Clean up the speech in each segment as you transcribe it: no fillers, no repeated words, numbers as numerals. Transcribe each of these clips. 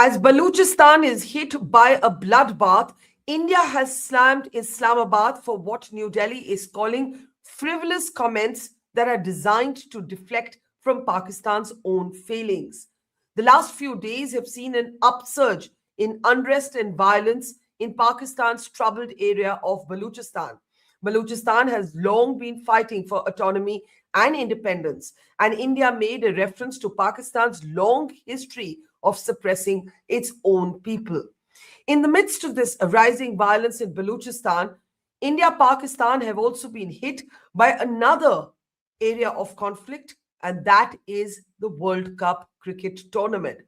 As Baluchistan is hit by a bloodbath, India has slammed Islamabad for what New Delhi is calling frivolous comments that are designed to deflect from Pakistan's own failings. The last few days have seen an upsurge in unrest and violence in Pakistan's troubled area of Baluchistan. Baluchistan has long been fighting for autonomy and independence, and India made a reference to Pakistan's long history of suppressing its own people. In the midst of this rising violence in Baluchistan, India Pakistan have also been hit by another area of conflict, and that is the World Cup cricket tournament.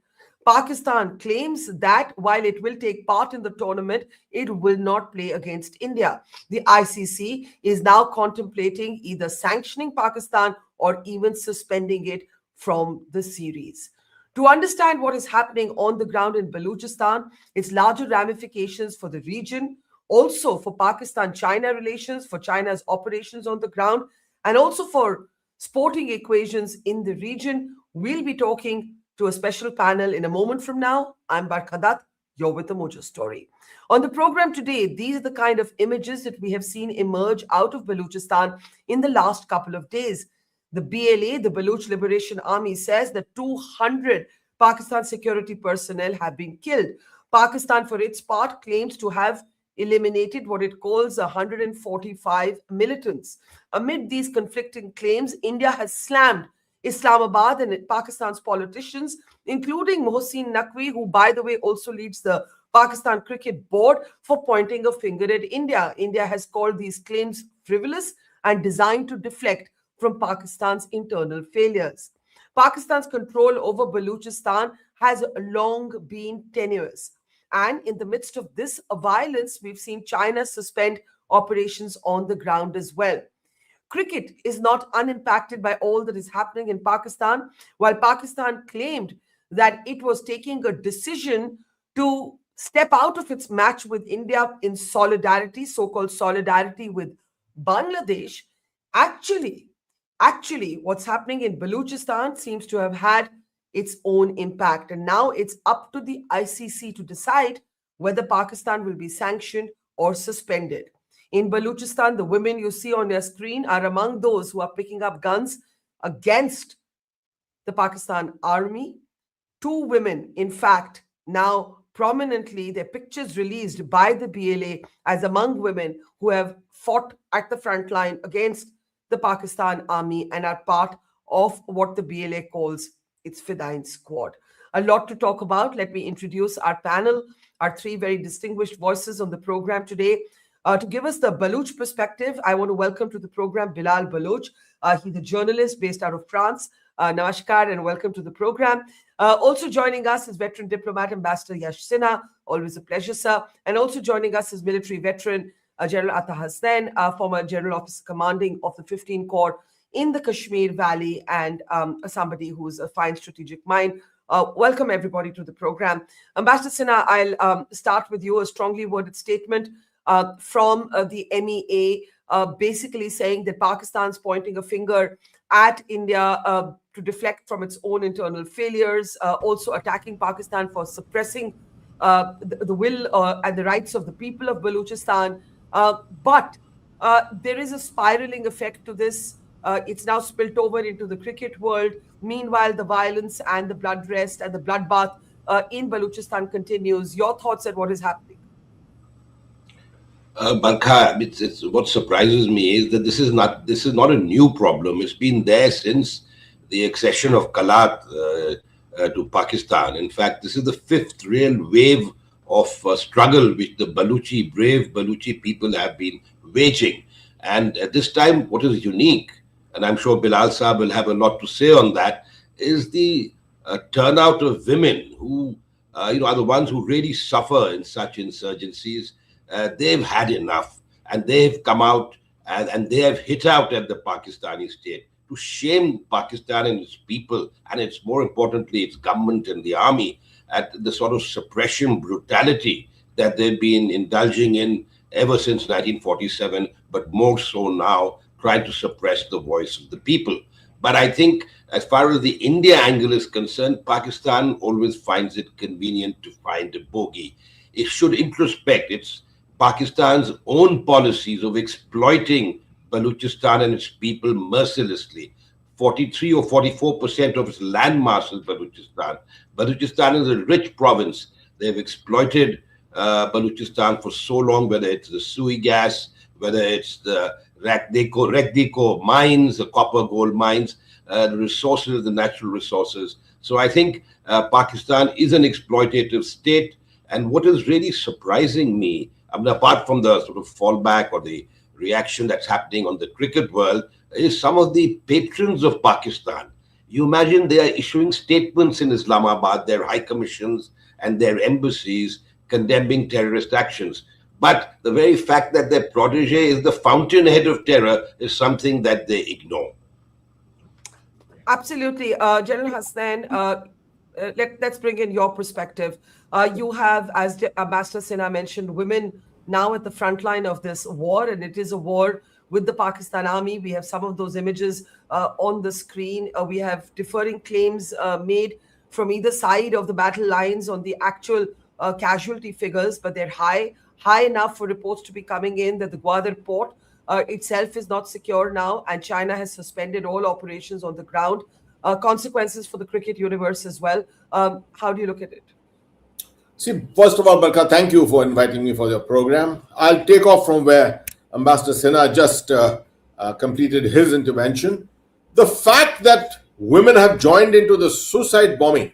Pakistan claims that while it will take part in the tournament, it will not play against India. The ICC is now contemplating either sanctioning Pakistan or even suspending it from the series. To understand what is happening on the ground in Baluchistan, its larger ramifications for the region, also for Pakistan-China relations, for China's operations on the ground, and also for sporting equations in the region, we'll be talking to a special panel in a moment from now. I'm Barkha. You're with the Mojo story. On the program today, these are the kind of images that we have seen emerge out of Baluchistan in the last couple of days. The BLA, the Baluch Liberation Army, says that 200 Pakistan security personnel have been killed. Pakistan, for its part, claims to have eliminated what it calls 145 militants. Amid these conflicting claims, India has slammed Islamabad and Pakistan's politicians, including Mohsin Naqvi, who, by the way, also leads the Pakistan Cricket Board, for pointing a finger at India. India has called these claims frivolous and designed to deflect from Pakistan's internal failures. Pakistan's control over Baluchistan has long been tenuous. And in the midst of this violence, we've seen China suspend operations on the ground as well. Cricket is not unimpacted by all that is happening in Pakistan. While Pakistan claimed that it was taking a decision to step out of its match with India in solidarity, so-called solidarity with Bangladesh, actually, what's happening in Baluchistan seems to have had its own impact. And now it's up to the ICC to decide whether Pakistan will be sanctioned or suspended. In Baluchistan, the women you see on your screen are among those who are picking up guns against the Pakistan army. Two women, in fact, now prominently, their pictures released by the BLA as among women who have fought at the front line against the Pakistan army and are part of what the BLA calls its Fidayeen Squad. A lot to talk about. Let me introduce our panel, our three very distinguished voices on the program today. To give us the Baluch perspective, I want to welcome to the program Bilal Baluch. He's a journalist based out of France. Namaskar and welcome to the program. Also joining us is veteran diplomat Ambassador Yash Sinha. Always a pleasure, sir. And also joining us is military veteran General Atta Hasnain, former General Officer Commanding of the 15 Corps in the Kashmir Valley, and somebody who's a fine strategic mind. Welcome everybody to the program. Ambassador Sinha, I'll start with you. A strongly worded statement from the MEA, basically saying that Pakistan's pointing a finger at India to deflect from its own internal failures, also attacking Pakistan for suppressing the will and the rights of the people of Baluchistan. But there is a spiraling effect to this. It's now spilt over into the cricket world. Meanwhile, the violence and the blood rest and the bloodbath in Baluchistan continues. Your thoughts on what is happening? Barkha, what surprises me is that this is not a new problem. It's been there since the accession of Kalat to Pakistan. In fact, this is the fifth real wave of struggle which the brave Baluchi people have been waging. And at this time, what is unique, and I'm sure Bilal Saab will have a lot to say on that, is the turnout of women who are the ones who really suffer in such insurgencies. They've had enough, and they've come out and they have hit out at the Pakistani state to shame Pakistan and its people, and it's more importantly its government and the army, at the sort of suppression brutality that they've been indulging in ever since 1947, but more so now, trying to suppress the voice of the people. But I think as far as the India angle is concerned, Pakistan always finds it convenient to find a bogey. It should introspect. It's Pakistan's own policies of exploiting Baluchistan and its people mercilessly. 43 or 44% of its landmass is Baluchistan. Baluchistan is a rich province. They've exploited Baluchistan for so long, whether it's the Sui gas, whether it's the Rekdeko mines, the copper gold mines, the resources, the natural resources. So I think Pakistan is an exploitative state. And what is really surprising me, I mean, apart from the sort of fallback or the reaction that's happening on the cricket world, is some of the patrons of Pakistan. You imagine they are issuing statements in Islamabad, their high commissions and their embassies condemning terrorist actions. But the very fact that their protege is the fountainhead of terror is something that they ignore. Absolutely. General Hassan, let's bring in your perspective. You have, as Ambassador Sinha mentioned, women now at the front line of this war, and it is a war with the Pakistan army. We have some of those images on the screen. We have differing claims made from either side of the battle lines on the actual casualty figures, but they're high enough for reports to be coming in that the Gwadar port itself is not secure now, and China has suspended all operations on the ground. Consequences for the cricket universe as well. How do you look at it? See, first of all, Barkha, thank you for inviting me for your program. I'll take off from where Ambassador Sinha just completed his intervention. The fact that women have joined into the suicide bombing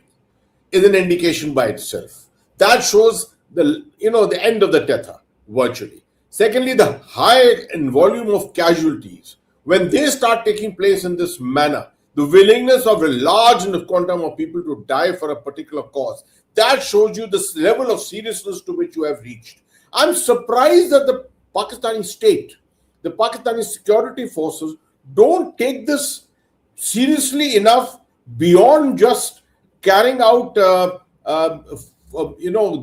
is an indication by itself. That shows the end of the tether, virtually. Secondly, the high in volume of casualties, when they start taking place in this manner, the willingness of a large quantum of people to die for a particular cause, that shows you this level of seriousness to which you have reached. I'm surprised that the Pakistani state, the Pakistani security forces don't take this seriously enough beyond just carrying out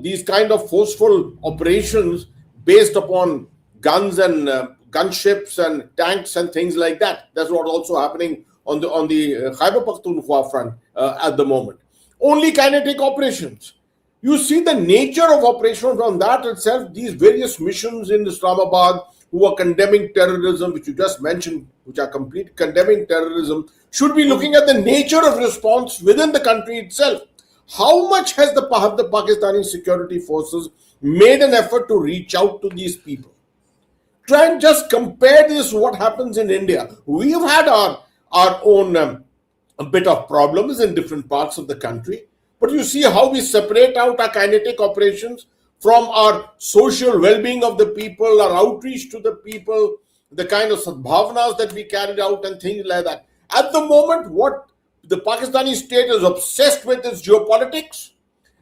these kind of forceful operations based upon guns and gunships and tanks and things like that. That's what also happening on the Khyber Pakhtunkhwa front at the moment. Only kinetic operations. You see the nature of operations on that itself. These various missions in Islamabad who are condemning terrorism, which you just mentioned, which are complete condemning terrorism, should be looking at the nature of response within the country itself. How much has the Pakistani security forces made an effort to reach out to these people? Try and just compare this to what happens in India. We've had our own a bit of problems in different parts of the country, but you see how we separate out our kinetic operations from our social well-being of the people, our outreach to the people, the kind of sadbhavanas that we carried out and things like that. At the moment, what the Pakistani state is obsessed with is geopolitics,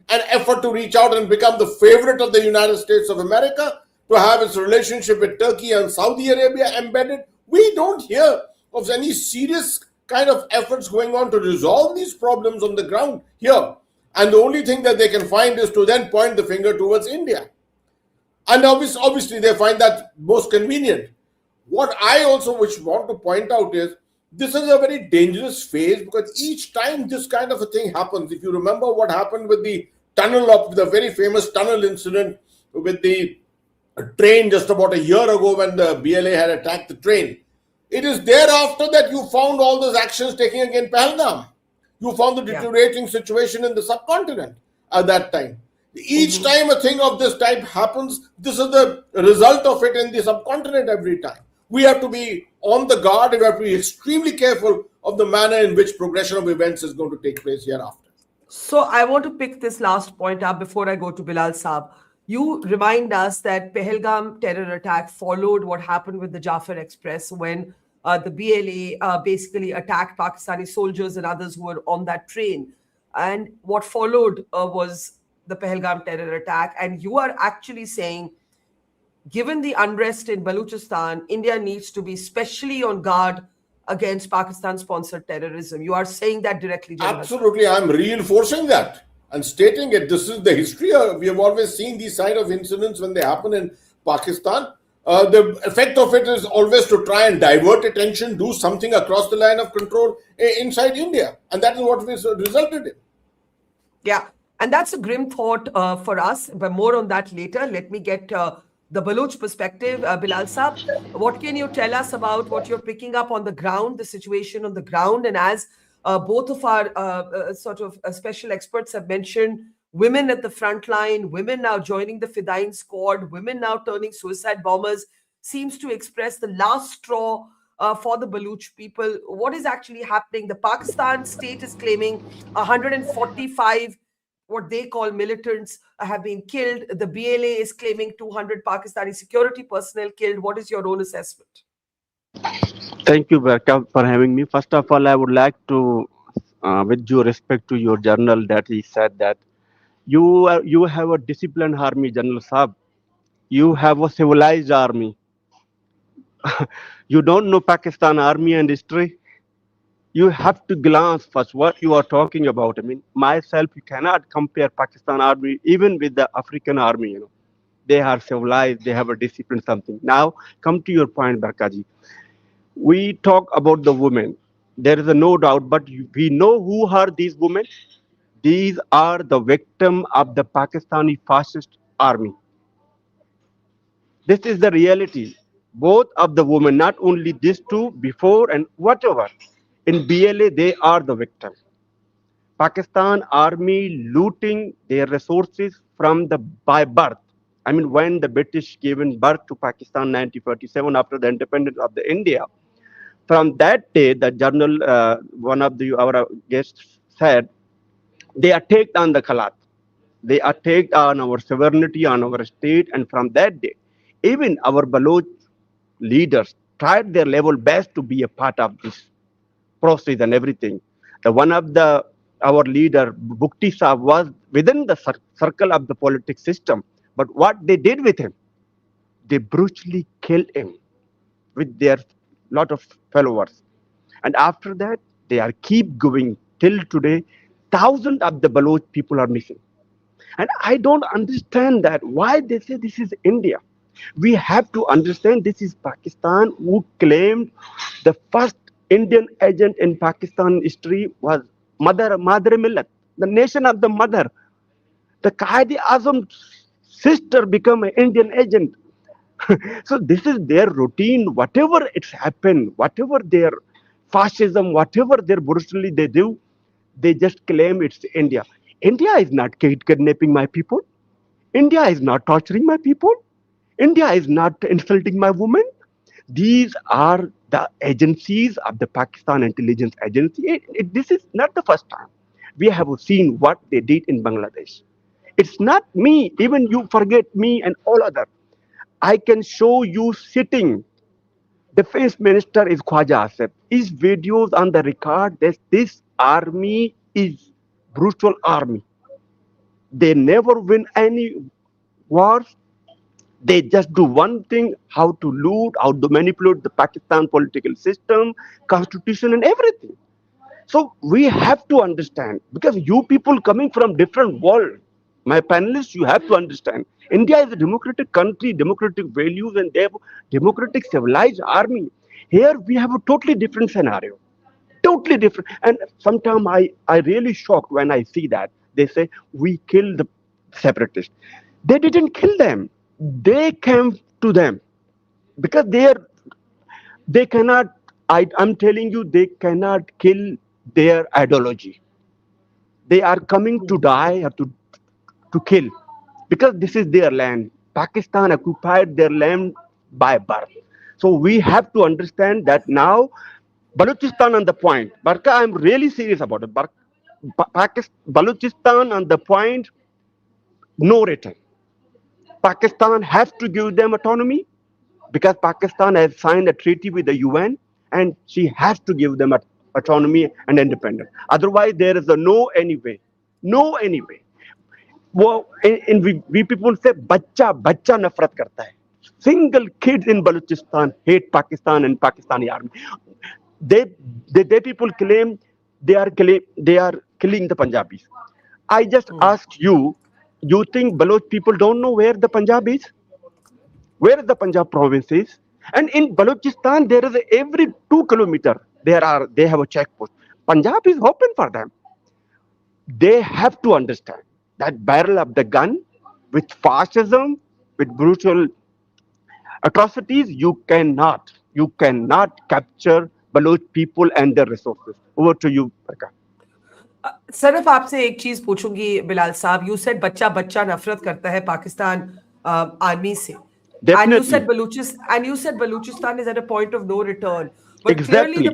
an effort to reach out and become the favorite of the United States of America, to have its relationship with Turkey and Saudi Arabia embedded. We don't hear of any serious kind of efforts going on to resolve these problems on the ground here. And the only thing that they can find is to then point the finger towards India. And obviously they find that most convenient. What I also want to point out is, this is a very dangerous phase, because each time this kind of a thing happens, if you remember what happened with the the very famous tunnel incident with the train just about a year ago when the BLA had attacked the train, it is thereafter that you found all those actions taking against Pahalgam. You found the deteriorating situation in the subcontinent at that time. Each time a thing of this type happens, this is the result of it in the subcontinent every time. We have to be on the guard. We have to be extremely careful of the manner in which progression of events is going to take place hereafter. So I want to pick this last point up before I go to Bilal Saab. You remind us that Pahalgam terror attack followed what happened with the Jafar Express when the BLA basically attacked Pakistani soldiers and others who were on that train. And what followed was the Pahalgam terror attack. And you are actually saying, given the unrest in Baluchistan, India needs to be specially on guard against Pakistan-sponsored terrorism. You are saying that directly, General. Absolutely. I'm reinforcing that and stating it. This is the history. We have always seen these side of incidents when they happen in Pakistan. The effect of it is always to try and divert attention, do something across the line of control inside India. And that is what resulted in. Yeah, and that's a grim thought for us, but more on that later. Let me get the Baluch perspective. Bilal Saab, what can you tell us about what you're picking up on the ground, the situation on the ground? And as both of our special experts have mentioned, women at the front line, women now joining the Fidain squad, women now turning suicide bombers, seems to express the last straw for the Baluch people. What is actually happening? The Pakistan state is claiming 145 what they call militants have been killed. The BLA is claiming 200 Pakistani security personnel killed. What is your own assessment? Thank you, Barkha, for having me. First of all, I would like to, with due respect to your journal, that he said that you have a disciplined army, General Saab. You have a civilized army. You don't know Pakistan army and history. You have to glance first what you are talking about. I mean, myself, you cannot compare Pakistan army even with the African army. They are civilized. They have a discipline. Something. Now, come to your point, Barkaji. We talk about the women. There is a no doubt, but we know who are these women. These are the victim of the Pakistani fascist army. This is the reality. Both of the women, not only these two, before and whatever. In BLA, they are the victim. Pakistan army looting their resources from the by birth. I mean, when the British given birth to Pakistan 1947 after the independence of the India, from that day, the journal, one of our guests said, they attacked on the Khalat. They attacked on our sovereignty, on our state, and from that day, even our Baloch leaders tried their level best to be a part of this process and everything. The one of the our leader, Bukti Saab, was within the circle of the politics system. But what they did with him, they brutally killed him with their lot of followers. And after that, they are keep going till today. Thousands of the Baloch people are missing. And I don't understand that why they say this is India. We have to understand this is Pakistan who claimed the first Indian agent in Pakistan history was Mother Millat, the nation of the mother. The Qaedi Azam's sister became an Indian agent. So this is their routine. Whatever it's happened, whatever their fascism, whatever their brutally they do, they just claim it's India. India is not kidnapping my people. India is not torturing my people. India is not insulting my women. These are the agencies of the Pakistan intelligence agency. This is not the first time. We have seen what they did in Bangladesh. It's not me. Even you forget me and all other. I can show you sitting. Defense Minister is Khwaja Asif. His videos on the record that this army is brutal army. They never win any wars. They just do one thing, how to loot, how to manipulate the Pakistan political system, constitution and everything. So we have to understand, because you people coming from different world, my panelists, you have to understand. India is a democratic country, democratic values, and they have democratic civilized army. Here we have a totally different scenario. Totally different. And sometimes I really shocked when I see that. They say, we killed the separatists. They didn't kill them. They came to them. Because they cannot, I'm telling you, they cannot kill their ideology. They are coming to die or to kill. Because this is their land. Pakistan occupied their land by birth. So we have to understand that now Baluchistan on the point. Barkha, I'm really serious about it. Baluchistan on the point, no return. Pakistan has to give them autonomy because Pakistan has signed a treaty with the UN and she has to give them autonomy and independence. Otherwise, there is a no anyway. No anyway. वो we people say बच्चा नफरत करता है. Single kids in Balochistan hate Pakistan and Pakistani army. They people claim they are killing the Punjabis. I just ask you, you think Baloch people don't know where the Punjab is? Where is the Punjab provinces? And in Balochistan, there is every 2 kilometers they have a checkpost. Punjab is open for them. They have to understand that barrel of the gun with fascism, with brutal atrocities, you cannot capture Baloch people and their resources. Over to you, Barkha. सिर्फ आपसे एक चीज पूछूंगी बिलाल साहब. You said बच्चा बच्चा नफरत करता है पाकिस्तान आर्मी से. And Definitely. you said Baluchistan is at a point of no return. But Exactly.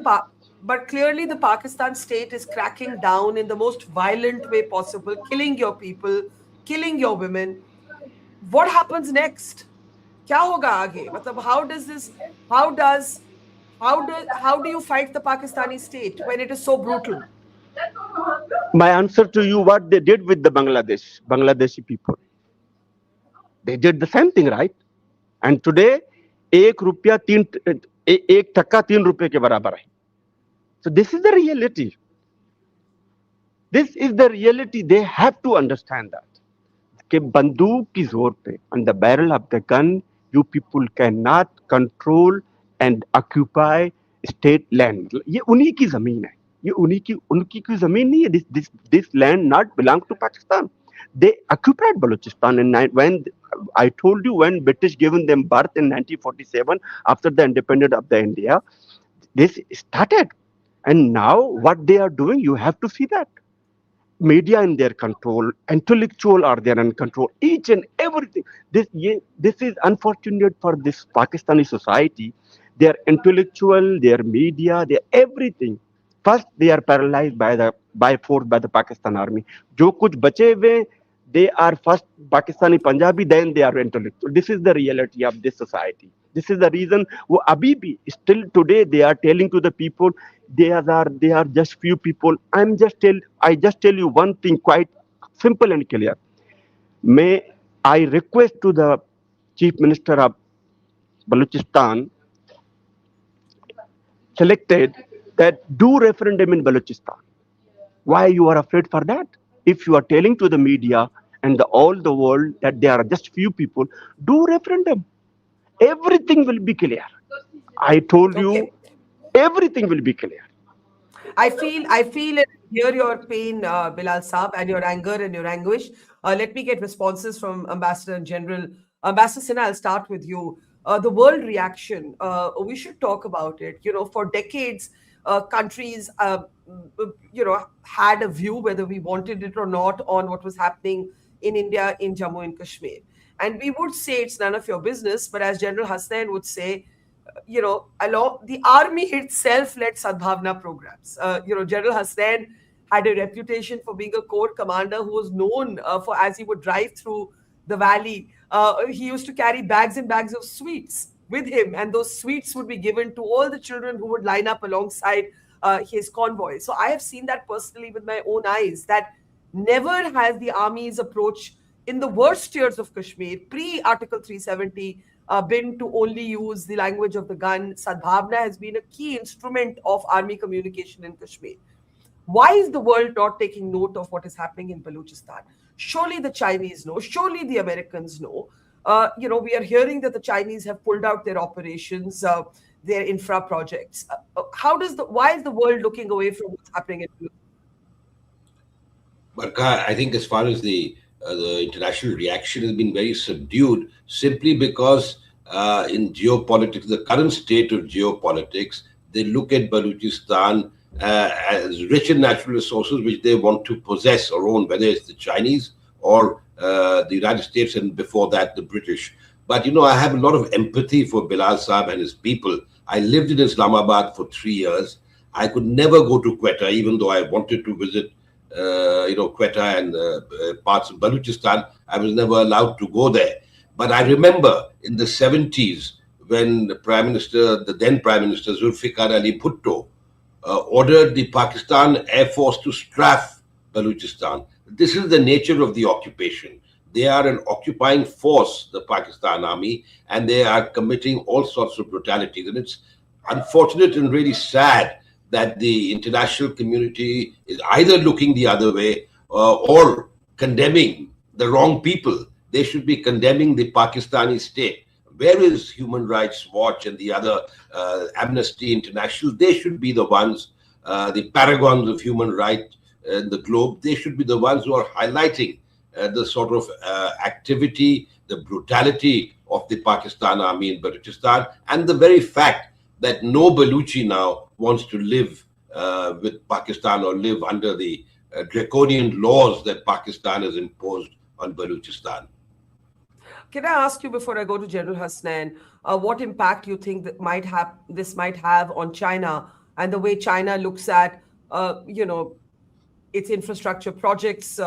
clearly the Pakistan state is cracking down in the most violent way possible, killing your people, killing your women. What happens next? क्या होगा आगे? मतलब how do you fight the Pakistani state when it is so brutal? My answer to you, what they did with the Bangladeshi people. They did the same thing, right? And today, एक टक्का 3 रुपए के बराबर है. So this is the reality. This is the reality. They have to understand that. कि बंदूक की जोर पे, on the barrel of the gun, you people cannot control and occupy state land. ये उन्हीं की जमीन है. ये उनकी की जमीन नहीं है. This land not belong to Pakistan. They occupied Balochistan, and when I told you, when British given them birth in 1947 after the independence of the India, this started. And now what they are doing, you have to see that. Media in their control, intellectual are there in control, each and everything. This is unfortunate for this Pakistani society. Their intellectual, their media, their everything. First, they are paralyzed by force by the Pakistan army. जो कुछ बचे हुए, they are first Pakistani Punjabi, then they are intellectual. This is the reality of this society. This is the reason वो अभी भी still today they are telling to the people they are just few people. I just tell you one thing quite simple and clear. May I request to the Chief Minister of Baluchistan selected that do referendum in Balochistan. Why you are afraid for that? If you are telling to the media and all the world that there are just few people, do referendum. Everything will be clear. I told you, everything will be clear. I feel and hear your pain, Bilal Saab, and your anger and your anguish. Let me get responses from Ambassador General. Ambassador Sinha, I'll start with you. The world reaction, we should talk about it. For decades, countries, had a view, whether we wanted it or not, on what was happening in India, in Jammu and Kashmir. And we would say it's none of your business, but as General Hasnain would say, along the army itself led Sadbhavna programs. General Hasnain had a reputation for being a corps commander who was known for, as he would drive through the valley, he used to carry bags and bags of sweets with him, and those sweets would be given to all the children who would line up alongside his convoy. So I have seen that personally with my own eyes, that never has the army's approach in the worst years of Kashmir, pre-Article 370, been to only use the language of the gun. Sadbhavna has been a key instrument of army communication in Kashmir. Why is the world not taking note of what is happening in Baluchistan? Surely the Chinese know. Surely the Americans know. We are hearing that the Chinese have pulled out their operations, their infra projects. Why is the world looking away from what's happening in Baluchistan? Barkha, I think as far as the international reaction has been very subdued, simply because in geopolitics, the current state of geopolitics, they look at Baluchistan as rich in natural resources which they want to possess or own, whether it's the Chinese or the United States, and before that the British. But I have a lot of empathy for Bilal Saab and his people. I lived in Islamabad for 3 years. I could never go to Quetta, even though I wanted to visit Quetta and parts of Baluchistan. I was never allowed to go there. But I remember in the 70s when the then Prime Minister Zulfikar Ali Bhutto ordered the Pakistan Air Force to strafe Baluchistan. This is the nature of the occupation. They are an occupying force, the Pakistan Army, and they are committing all sorts of brutalities. And it's unfortunate and really sad that the international community is either looking the other way or condemning the wrong people. They should be condemning the Pakistani state. where is Human Rights Watch and the other Amnesty International? They should be the ones, the paragons of human rights in the globe. They should be the ones who are highlighting the sort of activity, the brutality of the Pakistan army in Baluchistan, and the very fact that no Baluchi now wants to live with Pakistan or live under the draconian laws that Pakistan has imposed on Baluchistan. Can I ask you before I go to General Hasnain, what impact you think that this might have on China and the way China looks at, its infrastructure projects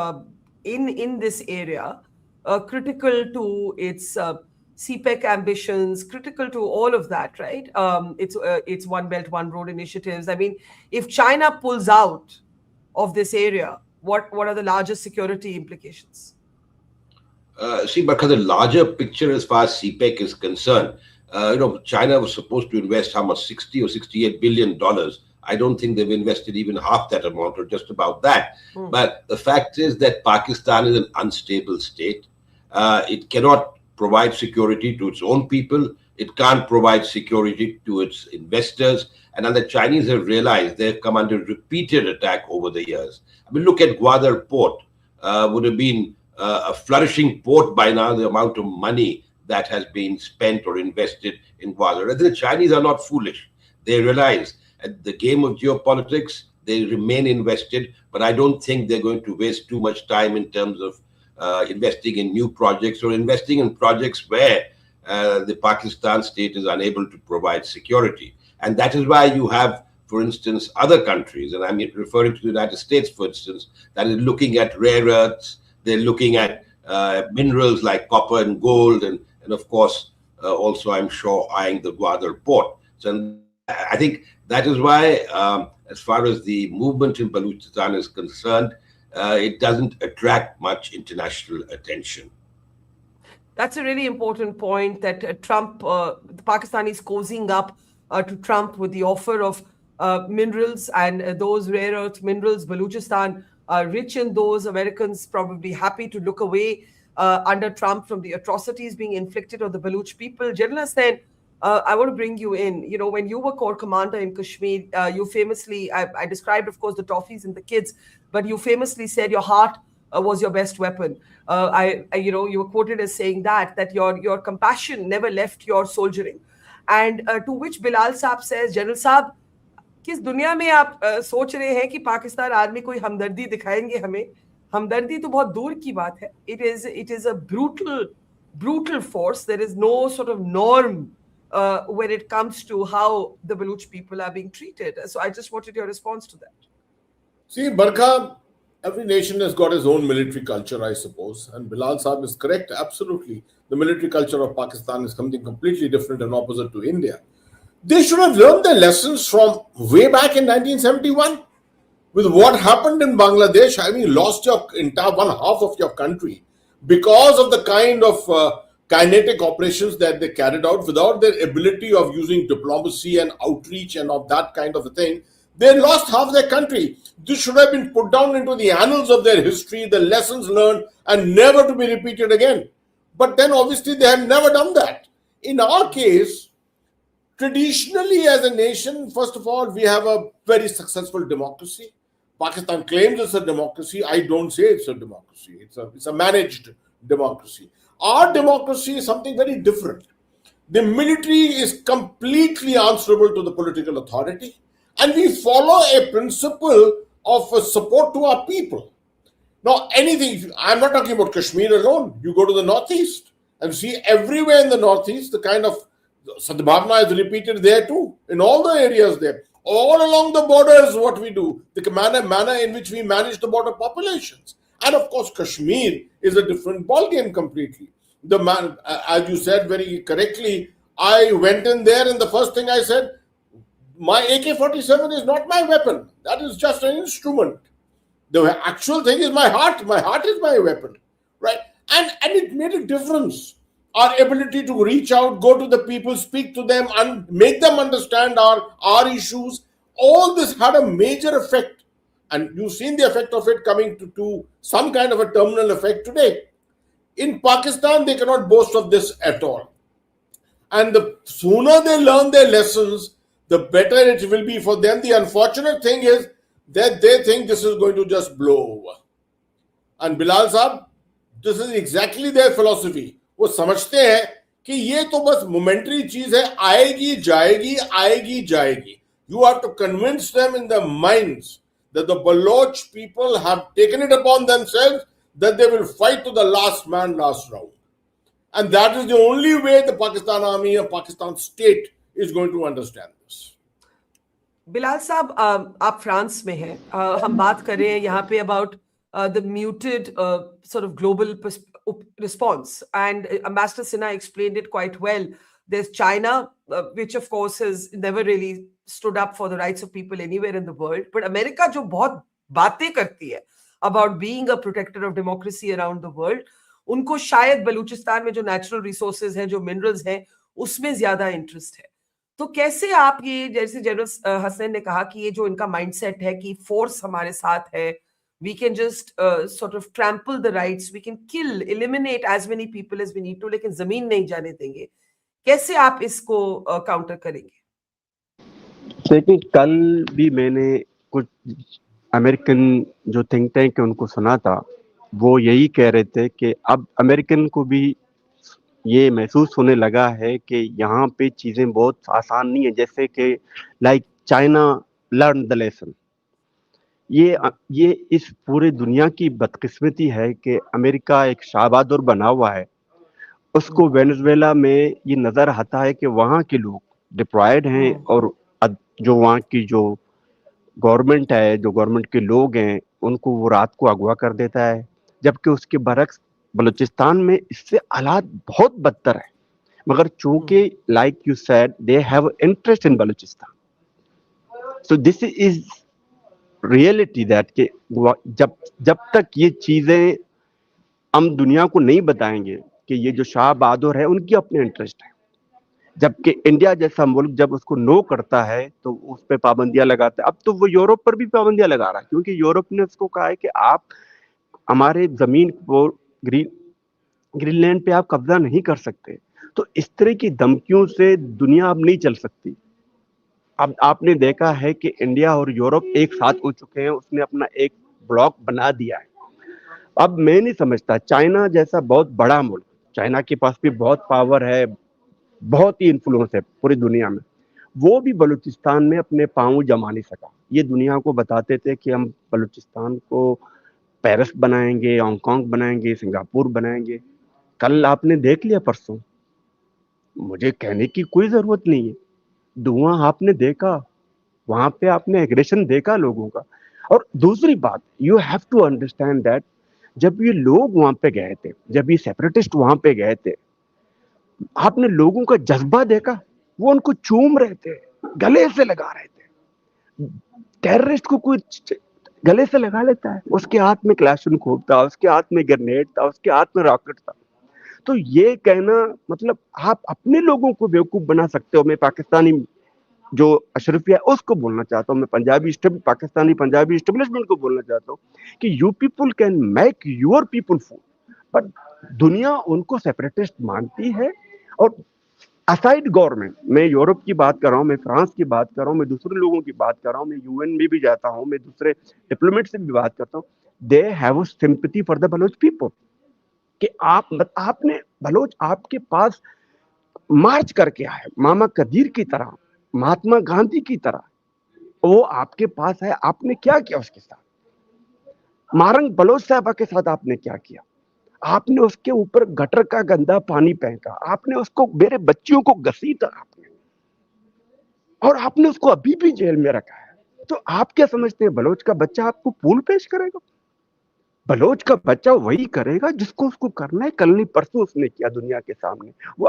in this area, critical to its CPEC ambitions, critical to all of that, right? It's One Belt, One Road initiatives. I mean, if China pulls out of this area, what are the largest security implications? See, Barkha, the larger picture as far as CPEC is concerned, China was supposed to invest how much, 60 or $68 billion. I don't think they've invested even half that amount or just about that. But the fact is that Pakistan is an unstable state. It cannot provide security to its own people. It can't provide security to its investors. And the Chinese have realized they've come under repeated attack over the years. I mean, look at Gwadar port. Would have been a flourishing port by now, the amount of money that has been spent or invested in Gwadar. The Chinese are not foolish. They realize at the game of geopolitics, they remain invested, but I don't think they're going to waste too much time in terms of investing in new projects or investing in projects where the Pakistan state is unable to provide security. And that is why you have, for instance, other countries, and I'm referring to the United States, for instance, that is looking at rare earths, they're looking at minerals like copper and gold, and of course, also, I'm sure, eyeing the Gwadar port. So I think that is why, as far as the movement in Baluchistan is concerned, it doesn't attract much international attention. That's a really important point that Trump, the Pakistanis cozying up to Trump with the offer of minerals and those rare earth minerals. Baluchistan rich in those. Americans probably happy to look away under Trump from the atrocities being inflicted on the Baluch people. General Hasnain, I want to bring you in. When you were Corps Commander in Kashmir, you famously, I described, of course, the toffees and the kids, but you famously said your heart was your best weapon. You were quoted as saying that your compassion never left your soldiering. And to which Bilal Saab says, General Saab, किस दुनिया में आप सोच रहे हैं कि Pakistan army कोई हमदर्दी दिखाएंगे हमें? हमदर्दी तो बहुत दूर की बात है. It is a brutal force. There is no sort of norm when it comes to how the Baluch people are being treated. So I just wanted your response to that. See, Barkha, every nation has got its own military culture, I suppose. And Bilal Saab is correct, absolutely. The military culture of Pakistan is something completely different and opposite to India. They should have learned their lessons from way back in 1971. With what happened in Bangladesh, having lost your entire one half of your country because of the kind of kinetic operations that they carried out without their ability of using diplomacy and outreach and of that kind of a thing, they lost half their country. This should have been put down into the annals of their history, the lessons learned, and never to be repeated again. But then obviously they have never done that. In our case, traditionally as a nation, first of all, we have a very successful democracy. Pakistan claims it's a democracy. I don't say it's a democracy. It's a managed democracy. Our democracy is something very different. The military is completely answerable to the political authority, and we follow a principle of support to our people. Now, I'm not talking about Kashmir alone. You go to the Northeast and see everywhere in the Northeast, the kind of Sadbhavna is repeated there too, in all the areas there. All along the borders, what we do, the manner in which we manage the border populations. And of course, Kashmir is a different ballgame completely. As you said very correctly, I went in there and the first thing I said, my AK-47 is not my weapon. That is just an instrument. The actual thing is my heart. My heart is my weapon, right? And it made a difference. Our ability to reach out, go to the people, speak to them, and make them understand our issues. All this had a major effect. And you've seen the effect of it coming to some kind of a terminal effect today. In Pakistan, they cannot boast of this at all. And the sooner they learn their lessons, the better it will be for them. The unfortunate thing is that they think this is going to just blow over. And Bilal साहब, this is exactly their philosophy. वो समझते हैं कि ये तो बस momentary चीज है, आएगी जाएगी आएगी जाएगी. You have to convince them in their minds that the Baloch people have taken it upon themselves that they will fight to the last man, last round. And that is the only way the Pakistan army or Pakistan state is going to understand this. Bilal साहब, आप France में हैं, हम बात कर रहे हैं यहाँ पे about the muted sort of global response, and Ambassador Sinha explained it quite well. There's China, which of course has never really stood up for the rights of people anywhere in the world, but America जो बहुत बातें करती है about being a protector of democracy around the world, उनको शायद बलूचिस्तान में जो natural resources हैं, जो मिनरल्स हैं, उसमें ज्यादा इंटरेस्ट है. तो कैसे आप ये, जैसे जनरल हसन ने कहा कि ये जो इनका माइंडसेट है कि फोर्स हमारे साथ है, we can just sort of trample the rights, we can kill, eliminate as many people as we need to, लेकिन जमीन नहीं जाने देंगे, कैसे आप इसको काउंटर करेंगे? देखिए, कल भी मैंने कुछ अमेरिकन जो थिंक टैंक है उनको सुना था, वो यही कह रहे थे कि अब अमेरिकन को भी ये महसूस होने लगा है कि यहाँ पे चीज़ें बहुत आसान नहीं है, जैसे कि like China learn the lesson. ये इस पूरे दुनिया की बदकिस्मती है कि अमेरिका एक शाहबहादुर बना हुआ है, उसको वेनेजुएला में ये नज़र आता है कि वहाँ के लोग डिप्लॉयड हैं और जो वहाँ की जो गवर्नमेंट है, जो गवर्नमेंट के लोग हैं, उनको वो रात को अगवा कर देता है, जबकि उसके बरक्स बलूचिस्तान में इससे हालात बहुत बदतर है. मगर चूंकि like you said they have interest in Balochistan, so this is reality that कि जब तक ये चीजें हम दुनिया को नहीं बताएंगे कि ये जो शाह बहादुर है उनकी अपने इंटरेस्ट है, जबकि इंडिया जैसा मुल्क जब उसको नो करता है तो उस पर पाबंदियां लगाता है. अब तो वो यूरोप पर भी पाबंदियां लगा रहा है, क्योंकि यूरोप ने उसको कहा है कि आप हमारे जमीन को ग्रीनलैंड पे आप कब्जा नहीं कर सकते. तो इस तरह की धमकियों से दुनिया अब नहीं चल सकती. अब आपने देखा है कि इंडिया और यूरोप एक साथ हो चुके हैं, उसने अपना एक ब्लॉक बना दिया है. अब मैं नहीं समझता चाइना जैसा बहुत बड़ा मुल्क, चाइना के पास भी बहुत पावर है, बहुत ही इन्फ्लुएंस है पूरी दुनिया में, वो भी बलूचिस्तान में अपने पांव जमा नहीं सका. ये दुनिया को बताते थे कि हम बलूचिस्तान को पेरिस बनाएंगे, हांगकांग बनाएंगे, सिंगापुर बनाएंगे. कल आपने देख लिया, परसों, मुझे कहने की कोई जरूरत नहीं है, धुआं आपने देखा, वहां पे आपने एग्रेशन देखा लोगों का. और दूसरी बात, you have to understand that जब ये लोग वहां पे गए थे, जब ये सेपरेटिस्ट वहां पे गए थे, आपने लोगों का जज्बा देखा, वो उनको चूम रहे थे, गले से लगा रहे थे. टेररिस्ट को कोई गले से लगा लेता है, उसके हाथ में क्लैशनकोव था, उसके हाथ में ग्रेनेड था, उसके हाथ में रॉकेट था. तो ये कहना मतलब आप अपने लोगों को बेवकूफ बना सकते हो. मैं पाकिस्तानी जो अशरफिया है उसको बोलना चाहता हूँ, मैं पाकिस्तानी पंजाबी एस्टेब्लिशमेंट को बोलना चाहता हूँ कि you people can make your people fool, but दुनिया उनको सेपरेटिस्ट मानती है. और असाइड गवर्नमेंट, मैं यूरोप की बात कर रहा हूँ, मैं फ्रांस की बात कर रहा हूँ, मैं दूसरे लोगों की बात कर रहा हूँ, मैं यूएन में भी जाता हूँ, मैं दूसरे डिप्लोमेट से भी बात करता हूँ, they have sympathy for the Baloch people. कि आपने बलोच आपके पास मार्च करके आए, मामा कदीर की तरह, महात्मा गांधी की तरह, वो आपके पास है. आपने क्या किया उसके साथ? मारंग बलोच साहबा के साथ आपने क्या किया? आपने उसके ऊपर गटर का गंदा पानी फेंका, आपने उसको, मेरे बच्चियों को घसीटा आपने, और आपने उसको अभी भी जेल में रखा है. तो आप क्या समझते हैं बलोच का बच्चा आपको फूल पेश करेगा? बलोच का बच्चा वही करेगा जिसको उसको करना है. कल नहीं परसों उसने किया दुनिया के सामने. वो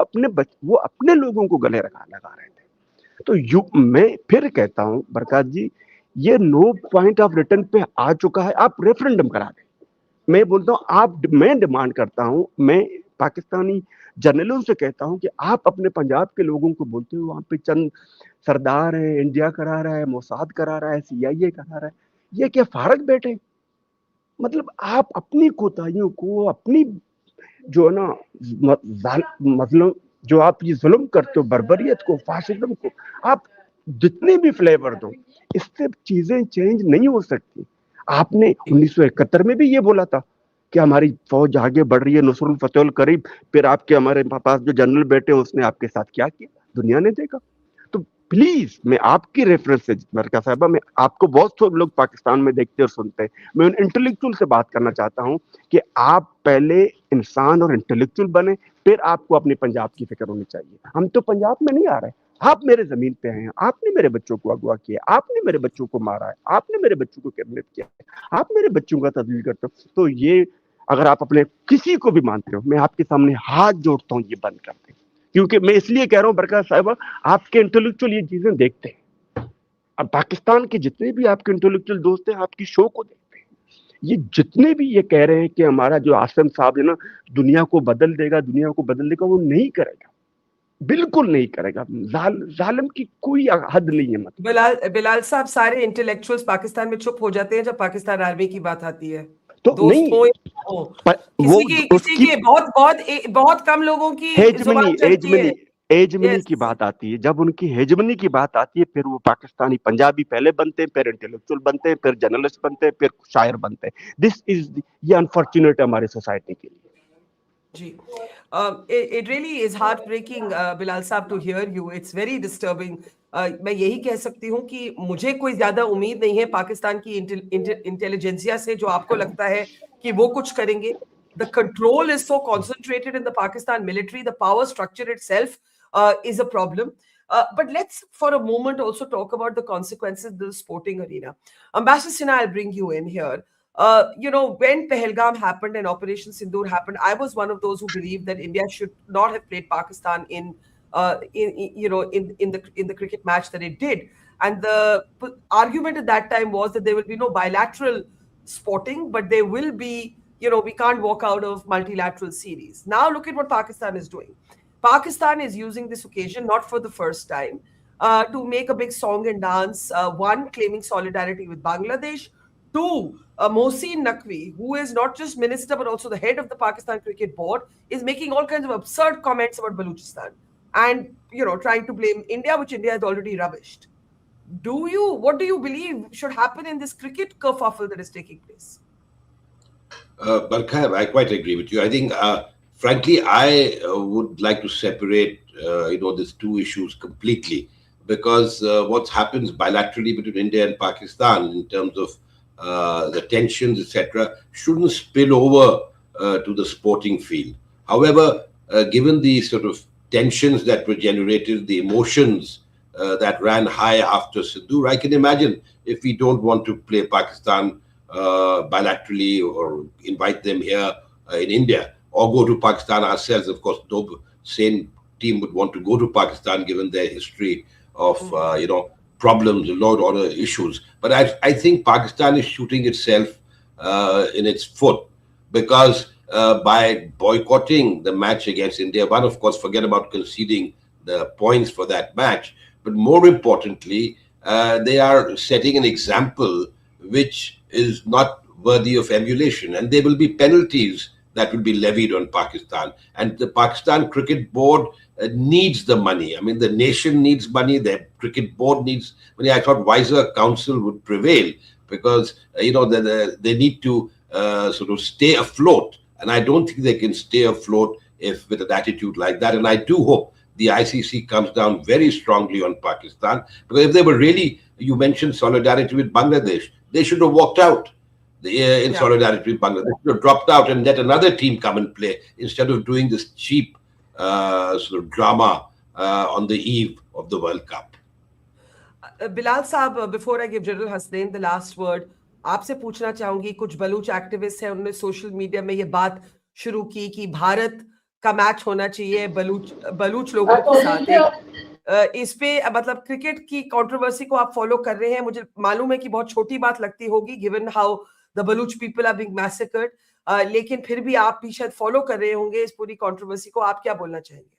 अपने लोगों को गले लगा रहे थे. तो मैं फिर कहता हूं बरकत जी, ये नो पॉइंट ऑफ रिटर्न पे आ चुका है. आप रेफरेंडम करा दें. मैं बोलता हूं, मैं डिमांड करता हूं, मैं पाकिस्तानी जर्नलों से कहता हूं कि आप अपने पंजाब के लोगों को बोलते हो वहां पे चंद सरदार है, इंडिया करा रहा है, मोसाद करा रहा है, CIA करा रहा है. ये क्या फारग बैठे? मतलब आप अपनी कोताहियों को, अपनी जो है ना जो आप ये जुल्म करते हो, बर्बरियत को, फाशिज्म को, आप जितने भी फ्लेवर दो, इससे चीजें चेंज नहीं हो सकती। आपने 1971 में भी ये बोला था कि हमारी फौज आगे बढ़ रही है, नुसरुल फतेहुल करीब, फिर आपके हमारे पास जो जनरल बैठे उसने आपके साथ क्या किया, दुनिया ने देखा। तो प्लीज, मैं आपकी रेफरेंस से, बरका साहबा, मैं आपको बहुत से लोग पाकिस्तान में देखते और सुनते हैं, मैं उन इंटेलेक्चुअल से बात करना चाहता हूं कि आप पहले इंसान और इंटेलेक्चुअल बने, फिर आपको अपने पंजाब की फिक्र होनी चाहिए। हम तो पंजाब में नहीं आ रहे, आप मेरे जमीन पे हैं, आपने मेरे बच्चों को अगवा किया, आपने मेरे बच्चों को मारा है, आपने मेरे बच्चों को किडनैप किया है, आप मेरे बच्चों का तजलील करते हो। तो ये अगर आप अपने किसी को भी मानते हो, मैं आपके सामने हाथ जोड़ता हूँ, ये बंद कर दें। क्योंकि मैं इसलिए कह रहा हूँ बरका साहिबा, आपके इंटेलेक्चुअल ये चीजें देखते हैं। अब पाकिस्तान के जितने भी आपके इंटेलेक्चुअल दोस्त हैं, आपकी शो को देखते हैं। ये जितने भी ये कह रहे हैं कि हमारा जो आसिम साहब है ना, दुनिया को बदल देगा, दुनिया को बदल देगा, वो नहीं करेगा, बिल्कुल नहीं करेगा। जालिम की कोई हद नहीं है। मतलब बिलाल साहब, सारे इंटेलेक्चुअल्स पाकिस्तान में चुप हो जाते हैं जब पाकिस्तान आर्मी की बात आती है, तो दोस्त नहीं, हो या ना हो। वो किसी उसकी के बहुत बहुत बहुत कम लोगों की हेजमनी जुबान चलती है। हेजमनी यस, की बात आती है, जब उनकी हेजमनी की बात आती है, फिर वो पाकिस्तानी पंजाबी पहले बनते हैं, फिर इंटेलेक्चुअल बनते हैं, फिर जर्नलिस्ट बनते हैं, फिर शायर बनते हैं। दिस इज, ये अनफॉर्चुनेट है हमारे सोसाइटी के लिए। जी, it really is heartbreaking, Bilal साहब, to hear you. It's very disturbing. मैं यही कह सकती हूँ कि मुझे कोई ज्यादा उम्मीद नहीं है पाकिस्तान की इंटेलिजेंसिया से, जो आपको लगता है कि वो कुछ करेंगे. The control is so concentrated in the Pakistan military. The power structure itself is a problem. But let's, for a moment, also talk about the consequences of the sporting arena. Ambassador Sinha, I'll bring you in here. When Pahalgam happened and Operation Sindoor happened, I was one of those who believed that India should not have played Pakistan in the cricket match that it did. And the argument at that time was that there will be no bilateral sporting, but there will be, we can't walk out of multilateral series. Now look at what Pakistan is doing. Pakistan is using this occasion, not for the first time, to make a big song and dance. One, claiming solidarity with Bangladesh. Two, Mohsin Naqvi, who is not just minister but also the head of the Pakistan Cricket Board, is making all kinds of absurd comments about Baluchistan and trying to blame India, which India has already rubbished. What do you believe should happen in this cricket kerfuffle that is taking place? Barkha, I quite agree with you. I think, frankly, I would like to separate, these two issues completely, because what happens bilaterally between India and Pakistan in terms of the tensions, etc., shouldn't spill over to the sporting field. However, given the sort of tensions that were generated, the emotions that ran high after Sindoor, I can imagine if we don't want to play Pakistan bilaterally or invite them here in India or go to Pakistan ourselves. Of course, no sane team would want to go to Pakistan given their history of, problems, law and order issues. But I think Pakistan is shooting itself in its foot because by boycotting the match against India, one, of course, forget about conceding the points for that match, but more importantly, they are setting an example which is not worthy of emulation, and there will be penalties that will be levied on Pakistan. And the Pakistan Cricket Board needs the money. I mean, the nation needs money, the cricket board needs money. I thought wiser counsel would prevail because, they need to sort of stay afloat. And I don't think they can stay afloat if with an attitude like that. And I do hope the ICC comes down very strongly on Pakistan, because if they were really, you mentioned solidarity with Bangladesh, they should have walked out in solidarity with Bangladesh. They should have dropped out and let another team come and play instead of doing this cheap sort of drama on the eve of the World Cup. Bilal Saab, before I give General Hasnain the last word, आपसे पूछना चाहूंगी, कुछ Baloch activist हैं, उन्होंने social media में ये बात शुरू की कि भारत का मैच होना चाहिए बलूच लोगों के साथ. इस पे मतलब क्रिकेट की कंट्रोवर्सी को आप फॉलो कर रहे हैं, मुझे मालूम है कि बहुत छोटी बात लगती होगी given how the Baloch people are being massacred, लेकिन फिर भी आप भी शायद फॉलो कर रहे होंगे इस पूरी कंट्रोवर्सी को. आप क्या बोलना चाहेंगे?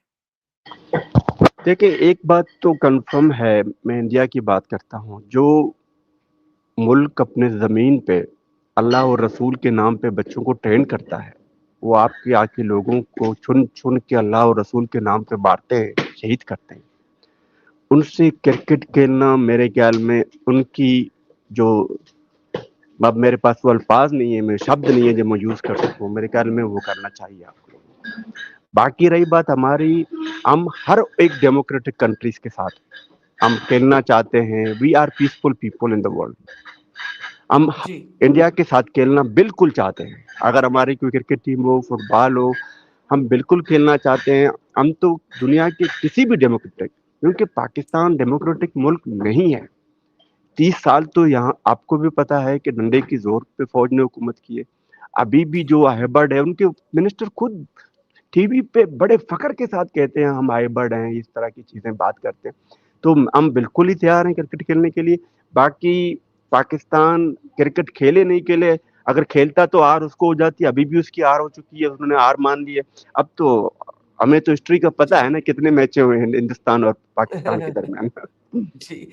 देखिए, एक बात तो कंफर्म है, मैं इंडिया की बात करता हूँ, जो मुल्क अपने जमीन पे अल्लाह और रसूल के नाम पे बच्चों को ट्रेन करता है, وہ آپ کے آ کے لوگوں کو چن چن کے اللہ اور رسول کے نام پہ مارتے ہیں, شہید کرتے ہیں. ان سے کرکٹ کھیلنا میرے خیال میں ان کی جو, اب میرے پاس وہ الفاظ نہیں ہے, میں شبد نہیں ہے جو میں یوز کر سکوں, میرے خیال میں وہ کرنا چاہیے آپ کو. باقی رہی بات ہماری, ہم ہر ایک ڈیموکریٹک کنٹریز کے ساتھ ہم کھیلنا چاہتے ہیں. We are peaceful people in the world. ہم جی انڈیا کے ساتھ کھیلنا بالکل چاہتے ہیں. اگر ہماری کوئی کرکٹ ٹیم ہو, فٹ بال ہو, ہم بالکل کھیلنا چاہتے ہیں. ہم تو دنیا کے کسی بھی ڈیموکریٹک, کیونکہ پاکستان ڈیموکریٹک ملک نہیں ہے. 30 سال تو یہاں آپ کو بھی پتا ہے کہ ڈنڈے کی زور پہ فوج نے حکومت کی ہے. ابھی بھی جو ہائبرڈ ہے, ان کے منسٹر خود ٹی وی پہ بڑے فخر کے ساتھ کہتے ہیں ہم ہائبرڈ ہیں, اس طرح کی چیزیں بات کرتے ہیں. تو ہم بالکل ہی تیار ہیں کرکٹ کھیلنے کے لیے. باقی پاکستان کرکٹ کھیلے نہیں کھیلے, اگر کھیلتا تو ہار اس کو ہو جاتی. ابھی بھی اس کی ہار ہو چکی ہے, انہوں نے ہار مان لی ہے. اب تو ہمیں تو ہسٹری کا پتا ہے نا کتنے میچ ہوئے ہیں ہندوستان اور پاکستان کے درمیان. جی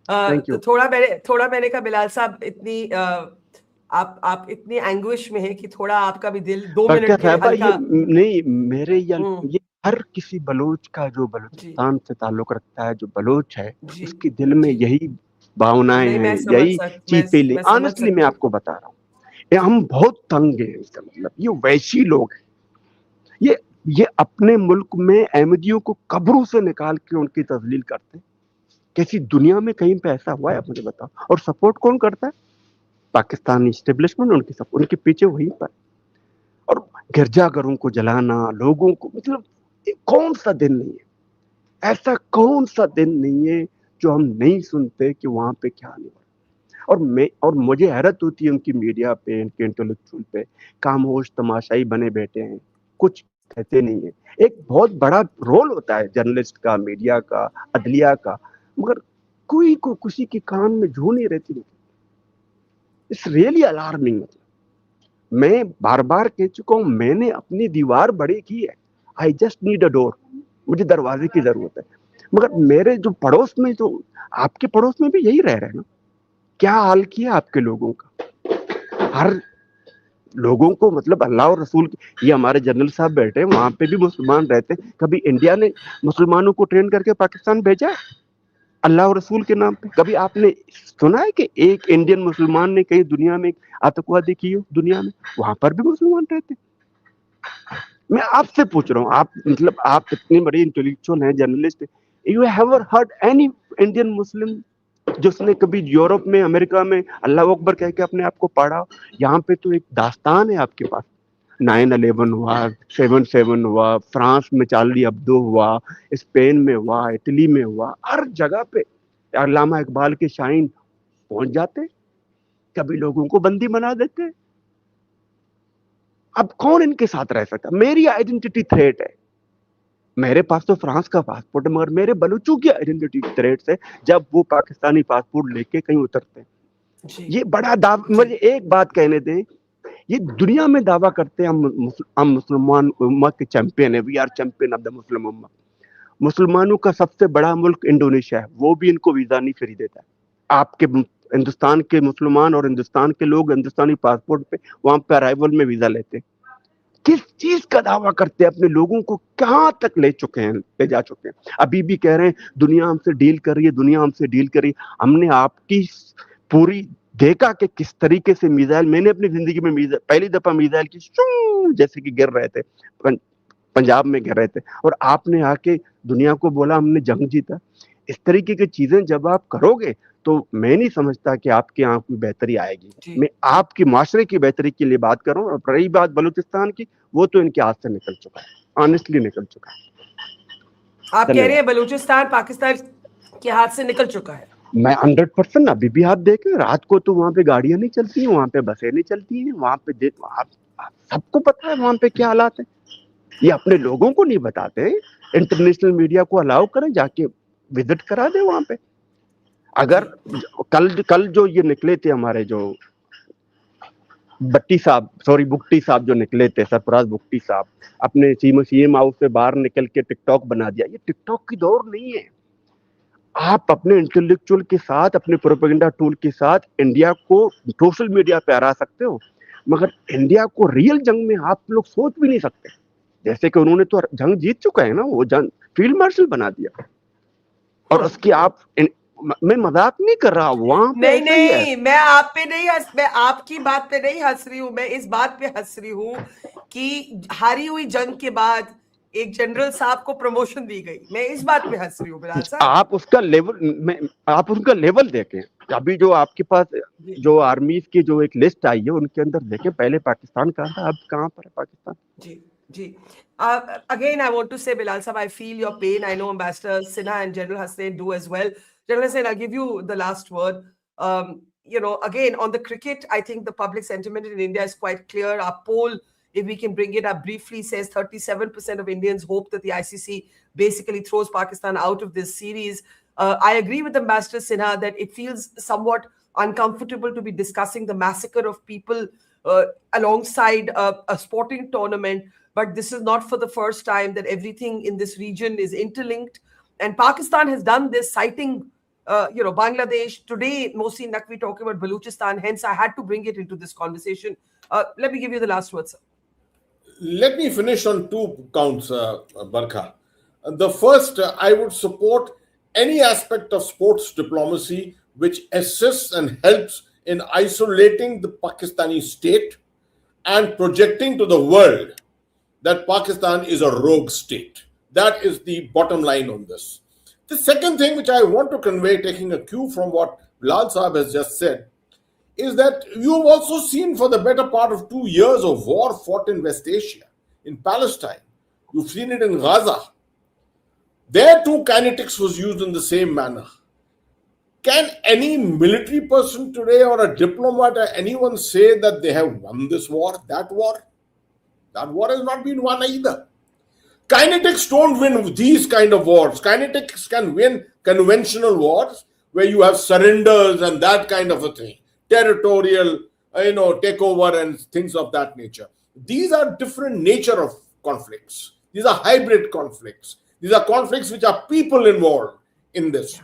تھینک یو. تھوڑا میں نے کہا بلال صاحب اتنی آپ اتنی اینگوش میں ہیں کہ تھوڑا آپ کا بھی دل 2 برکھا منٹ کے لیے صاحبہ, یہ ہلکا. نہیں میرے یہ ہر کسی بلوچ کا جو جی بلوچستان سے تعلق رکھتا ہے, جو بلوچ ہے, جی اس کے دل میں جی یہی بھاونائیں نہیں ہیں, یہی چیزیں لیں. میں سمجھ آنےسٹلی میں سکتی آپ کو بتا رہا ہوں, ہم بہت تنگ ہیں. اس کا مطلب یہ ویشی لوگ ہیں. یہ اپنے ملک میں احمدیوں کو قبروں سے نکال کے ان کی تذلیل کرتے ہیں. کیسی دنیا میں کہیں پہ ایسا ہوا ہے, آپ مجھے بتاؤ. اور سپورٹ کون کرتا ہے؟ پاکستانی اسٹیبلشمنٹ. ان کے پیچھے وہیں پر. اور گرجا گھروں کو جلانا, لوگوں کو, مطلب کون سا دن نہیں ہے, ایسا کون سا دن نہیں ہے جو ہم نہیں سنتے کہ وہاں پہ کیا نہیں ہوا. اور مجھے حیرت ہوتی ہے ان کی میڈیا پہ, ان کے انٹلیکچوئل پہ, خاموش تماشائی بنے بیٹھے ہیں, کچھ کہتے نہیں ہیں. ایک بہت بڑا رول ہوتا ہے جرنلسٹ کا, میڈیا کا, عدلیہ کا, مگر کوئی کو کسی کے کان میں جھو نہیں رہتی. It's really alarming. میں بار بار کہہ چکا ہوں, میں نے اپنی دیوار بڑی کی ہے. آئی جسٹ نیڈ اے ڈور. مجھے دروازے کی ضرورت ہے. مگر میرے جو پڑوس میں, جو آپ کے پڑوس میں بھی یہی رہ رہے ہیں نا, کیا حال کیا آپ کے لوگوں کا. ہر لوگوں کو, مطلب اللہ اور رسول کی, یہ ہمارے جنرل صاحب بیٹھے ہیں, وہاں پہ بھی مسلمان رہتے ہیں. کبھی انڈیا نے مسلمانوں کو ٹرین کر کے پاکستان بھیجا ہے اللہ اور رسول کے نام پہ؟ کبھی آپ نے سنا ہے کہ ایک انڈین مسلمان نے کہیں دنیا میں آتنکوادی کی ہو دنیا میں؟ وہاں پر بھی مسلمان رہتے. میں آپ سے پوچھ رہا ہوں, آپ مطلب آپ اتنی بڑی انٹلیکچوئل ہیں, جرنلسٹ ہیں, you have heard any Indian Muslim جس نے کبھی یورپ میں, امریکہ میں اللہ اکبر کہہ کے اپنے آپ کو پڑھا؟ یہاں پہ تو ایک داستان ہے آپ کے پاس. 9/11 ہوا, 7/7 ہوا, فرانس میں چارلی ابدو ہوا, اسپین میں ہوا, اٹلی میں ہوا, ہر جگہ پہ علامہ اقبال کے شاہین پہنچ جاتے, کبھی لوگوں کو بندی بنا دیتے. اب کون ان کے ساتھ رہ سکتا؟ میری آئیڈینٹی تھریٹ ہے. میرے پاس تو فرانس کا پاسپورٹ ہے, مگر میرے بلوچوں کی آئیڈینٹی تھریٹ ہے جب وہ پاکستانی پاسپورٹ لے کے کہیں اترتے ہیں. جی یہ بڑا دعویٰ. مجھے ایک بات کہنے دیں, یہ دنیا میں دعویٰ کرتے ہیں ہم مسلمان امت کے چیمپئن ہیں, we are champion of the Muslim امت. مسلمانوں کا سب سے بڑا ملک انڈونیشیا ہے, وہ بھی ان کو ویزا نہیں فری دیتا. آپ کے ہندوستان کے مسلمان اور ہندوستان کے لوگ ہندوستانی پاسپورٹ پہ وہاں پہ ارائیول میں ویزا لیتے. کس چیز کا دعویٰ کرتے ہیں؟ اپنے لوگوں کو کہاں تک لے جا چکے ہیں. ابھی بھی کہہ رہے ہیں دنیا ہم سے ڈیل کر رہی ہے, دنیا ہم سے ڈیل کر رہی ہے. ہم نے آپ کی پوری دیکھا کہ کس طریقے سے میزائل, میں نے اپنی زندگی میں پہلی دفعہ میزائل کی جیسے کہ گر رہے تھے, پنجاب میں گر رہے تھے, اور آپ نے آ کے دنیا کو بولا ہم نے جنگ جیتا. اس طریقے کی چیزیں جب آپ کرو گے تو میں نہیں سمجھتا کہ آپ کے یہاں کوئی بہتری آئے گی. جی میں آپ کی معاشرے کی بہتری کے لیے بات کروں. اور رہی بات بلوچستان کی, وہ تو ان کے ہاتھ سے نکل چکا ہے, آنےسٹلی نکل چکا ہے. آپ کہہ رہے ہیں بلوچستان پاکستان کے ہاتھ سے نکل چکا ہے؟ میں 100%. ابھی بھی آپ دیکھیں, رات کو تو وہاں پہ گاڑیاں نہیں چلتی ہیں, وہاں پہ بسیں نہیں چلتی ہیں, وہاں پہ سب کو پتا ہے وہاں پہ کیا حالات ہیں. یہ اپنے لوگوں کو نہیں بتاتے. انٹرنیشنل میڈیا کو الاؤ کریں, جا کے وزٹ کرا دیں وہاں پہ. اگر کل جو یہ نکلے تھے ہمارے جو بگٹی صاحب جو نکلے تھے, سرفراز بگٹی صاحب, اپنے سی ایم ہاؤس سے باہر نکل کے ٹک ٹاک بنا دیا. یہ ٹک ٹاک کی دور نہیں ہے. آپ اپنے انٹلیکچوئل کے ساتھ, اپنے پروپیگنڈا ٹول کے ساتھ انڈیا کو سوشل میڈیا پہ ہرا سکتے ہو, मगर इंडिया को रियल जंग में आप लोग सोच भी नहीं सकते, जैसे कि उन्होंने तो जंग जीत चुका है ना, वो जंग फील्ड मार्शल बना दिया, और उसकी आप मैं मजाक नहीं कर रहा, वहां पे नहीं ऐसा ही है। नहीं, मैं आप पे नहीं हंस, मैं आपकी बात पे नहीं हंस रही हूँ, मैं इस बात पे हंस रही हूँ कि हारी हुई जंग के बाद एक जनरल साहब को प्रमोशन दी गई, मैं इस बात पे हंस रही हूँ बिलाल साहब। आप उसका लेवल में, आप उसका लेवल देखें, अभी जो आपके पास जो आर्मीज की जो एक लिस्ट आई है उनके अंदर देखें, पहले पाकिस्तान कहाँ था, अब कहाँ पर है पाकिस्तान। जी जी। Again, I want to say, Bilal Sahab, I feel your pain. I know Ambassador Sinha and General Hussain do as well. General Hussain, I'll give you the last word. Again, on the cricket, I think the public sentiment in India is quite clear. Our poll, if we can bring it up briefly, says 37% of Indians hope that the ICC basically throws Pakistan out of this series. I agree with Ambassador Sinha that it feels somewhat uncomfortable to be discussing the massacre of people alongside a sporting tournament. But this is not for the first time that everything in this region is interlinked. And Pakistan has done this, citing, Bangladesh. Today, Mohsin Naqvi talking about Baluchistan. Hence, I had to bring it into this conversation. Let me give you the last word, sir. Let me finish on two counts, Barkha. The first, I would support any aspect of sports diplomacy which assists and helps in isolating the Pakistani state and projecting to the world that Pakistan is a rogue state. That is the bottom line on this. The second thing which I want to convey, taking a cue from what Bilal Saab has just said, is that you've also seen for the better part of 2 years of war fought in West Asia, in Palestine. You've seen it in Gaza. There too kinetics was used in the same manner. Can any military person today or a diplomat or anyone say that they have won this war, that war? That war has not been won either. Kinetics don't win these kind of wars. Kinetics can win conventional wars where you have surrenders and that kind of a thing. Territorial, takeover and things of that nature. These are different nature of conflicts. These are hybrid conflicts. These are conflicts which are people involved in this.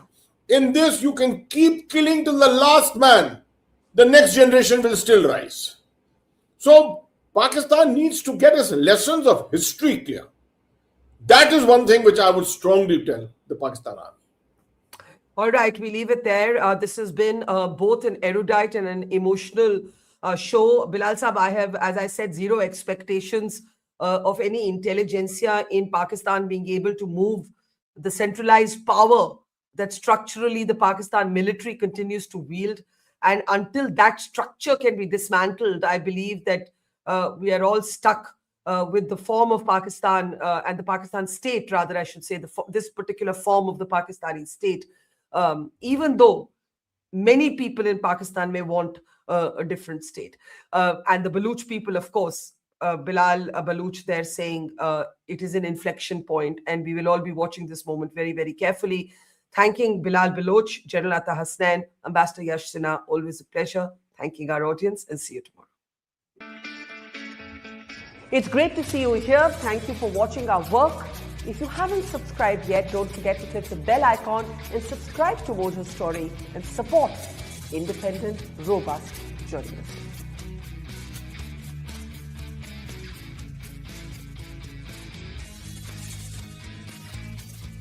In this, you can keep killing till the last man. The next generation will still rise. So, Pakistan needs to get its lessons of history clear. That is one thing which I would strongly tell the Pakistan Army. All right, we leave it there. This has been both an erudite and an emotional show. Bilal Saab, I have, as I said, zero expectations of any intelligentsia in Pakistan being able to move the centralized power that structurally the Pakistan military continues to wield. And until that structure can be dismantled, I believe that we are all stuck with the form of Pakistan and the Pakistan state, rather, I should say, this particular form of the Pakistani state. Even though many people in Pakistan may want a different state. And the Baluch people, of course, Bilal Baluch there saying it is an inflection point, and we will all be watching this moment very, very carefully. Thanking Bilal Baloch, General Atta Hasnain, Ambassador Yash Sinha, always a pleasure. Thanking our audience, and see you tomorrow. It's great to see you here. Thank you for watching our work. If you haven't subscribed yet, don't forget to click the bell icon and subscribe to Mojo Story and support independent, robust journalism.